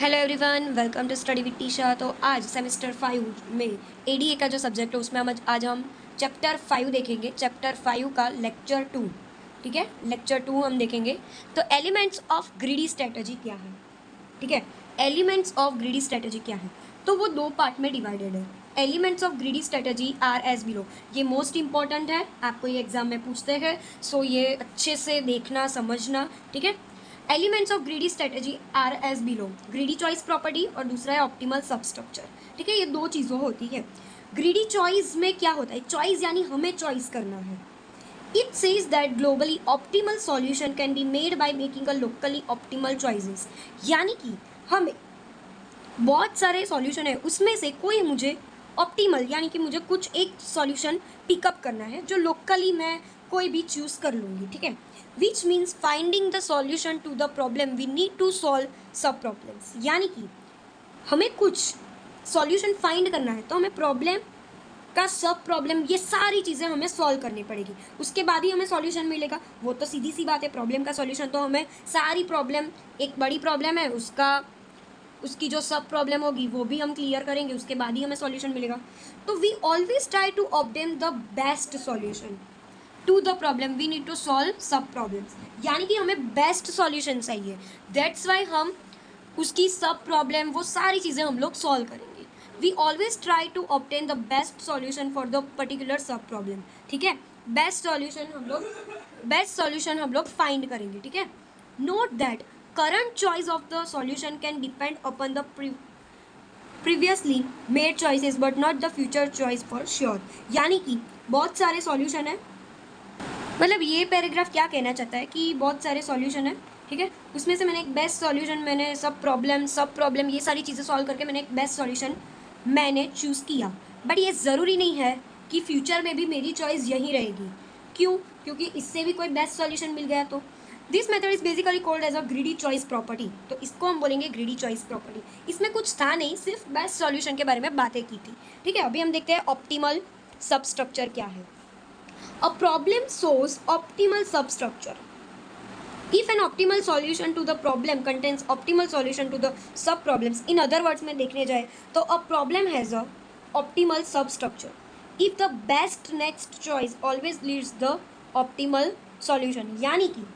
Hello everyone, welcome to study with Tisha. तो आज semester 5 में एडीए का जो सब्जेक्ट है उसमें आज हम चैप्टर 5 देखेंगे। चैप्टर 5 का लेक्चर 2, ठीक है, लेक्चर 2 हम देखेंगे। तो एलिमेंट्स ऑफ ग्रीडी स्ट्रेटजी क्या है, ठीक है, एलिमेंट्स ऑफ ग्रीडी स्ट्रेटजी क्या है। तो वो दो पार्ट में डिवाइडेड है। Elements of greedy strategy are as below, ये मोस्ट इंपॉर्टेंट है, आपको ये एग्जाम में पूछते हैं, सो ये अच्छे से देखना समझना, ठीक है। Elements of greedy strategy are as below, greedy choice property और दूसरा है ऑप्टिमल सबस्ट्रक्चर, ठीक है। ये दो चीज़ों होती है। ग्रीडी चॉइस में क्या होता है, चॉइस यानी हमें चॉइस करना है। It says that globally optimal solution can be made by making a locally optimal choices, यानी कि हमें बहुत सारे सॉल्यूशन है, उसमें से कोई मुझे ऑप्टिमल यानी कि मुझे कुछ एक सॉल्यूशन पिकअप करना है जो लोकली मैं कोई भी चूज़ कर लूँगी, ठीक है। Which means finding the solution to the problem we need to solve sub problems, यानी कि हमें कुछ सॉल्यूशन फाइंड करना है तो हमें प्रॉब्लम का सब प्रॉब्लम ये सारी चीज़ें हमें सॉल्व करनी पड़ेगी, उसके बाद ही हमें सॉल्यूशन मिलेगा। वो तो सीधी सी बात है, प्रॉब्लम का सॉल्यूशन तो हमें सारी प्रॉब्लम, एक बड़ी प्रॉब्लम है उसकी जो सब प्रॉब्लम होगी वो भी हम क्लियर करेंगे, उसके बाद ही हमें सॉल्यूशन मिलेगा। तो we always try to obtain the best solution to the problem we need to solve sub problems, यानी कि हमें बेस्ट सॉल्यूशन चाहिए। दैट्स वाई हम उसकी सब प्रॉब्लम वो सारी चीज़ें हम लोग सॉल्व करेंगे। We always try to obtain the best solution for the particular sub problem, ठीक है। बेस्ट सॉल्यूशन हम लोग फाइंड करेंगे, ठीक है। Note that current choice of the solution can depend upon the previously made choices but not the future choice for sure, यानी कि बहुत सारे सॉल्यूशन है, मतलब ये पैराग्राफ क्या कहना चाहता है कि बहुत सारे सॉल्यूशन है, ठीक है, उसमें से मैंने एक बेस्ट सॉल्यूशन, मैंने सब प्रॉब्लम ये सारी चीज़ें सॉल्व करके मैंने एक बेस्ट सॉल्यूशन मैंने चूज़ किया। बट ये ज़रूरी नहीं है कि फ्यूचर में भी मेरी चॉइस यही रहेगी। क्यों? क्योंकि इससे भी कोई बेस्ट सॉल्यूशन मिल गया तो this method is basically called as a greedy choice property. तो इसको हम बोलेंगे ग्रीडी चॉइस प्रॉपर्टी। इसमें कुछ था नहीं, सिर्फ बेस्ट सॉल्यूशन के बारे में बातें की थी, ठीक है। अभी हम देखते हैं ऑप्टिमल सबस्ट्रक्चर क्या है। A problem source optimal substructure if an optimal solution to the problem contains optimal solution to the sub problems, in other words में देखने जाए तो a problem has a optimal substructure if the best next choice always leads the optimal solution, यानी कि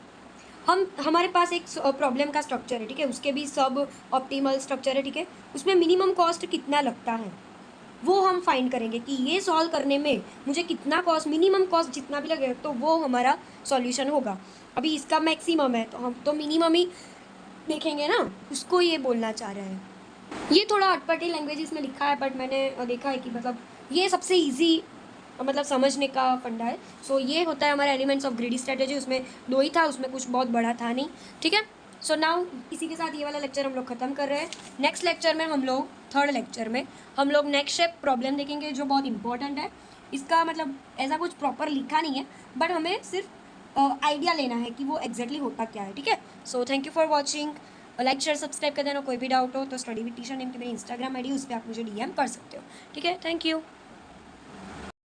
हमारे पास एक problem का structure है, ठीक है, उसके भी सब ऑप्टिमल स्ट्रक्चर है, ठीक है। उसमें मिनिमम कॉस्ट कितना लगता है वो हम फाइंड करेंगे कि ये सॉल्व करने में मुझे कितना कॉस्ट, मिनिमम कॉस्ट जितना भी लगे तो वो हमारा सॉल्यूशन होगा। अभी इसका मैक्सिमम है तो हम तो मिनिमम ही देखेंगे ना, उसको ये बोलना चाह रहे हैं। ये थोड़ा अटपटी लैंग्वेज में लिखा है, बट मैंने देखा है कि मतलब ये सबसे ईजी मतलब समझने का फंडा है। सो ये होता है हमारा एलिमेंट्स ऑफ ग्रीडी स्ट्रेटेजी। उसमें दो ही था, उसमें कुछ बहुत बड़ा था नहीं, ठीक है। सो नाउ इसी के साथ ये वाला लेक्चर हम लोग ख़त्म कर रहे हैं। नेक्स्ट लेक्चर में हम लोग, थर्ड लेक्चर में हम लोग नेक्स्ट स्टेप प्रॉब्लम देखेंगे जो बहुत इंपॉर्टेंट है। इसका मतलब ऐसा कुछ प्रॉपर लिखा नहीं है, बट हमें सिर्फ आइडिया लेना है कि वो एग्जैक्टली होता क्या है, ठीक है। So thank you for watching. Like share subscribe कर देना। कोई भी डाउट हो तो स्टडी विद टीशा नेम की मेरी इंस्टाग्राम आईडी, उस पर आप मुझे डीएम कर सकते हो, ठीक है। Thank you.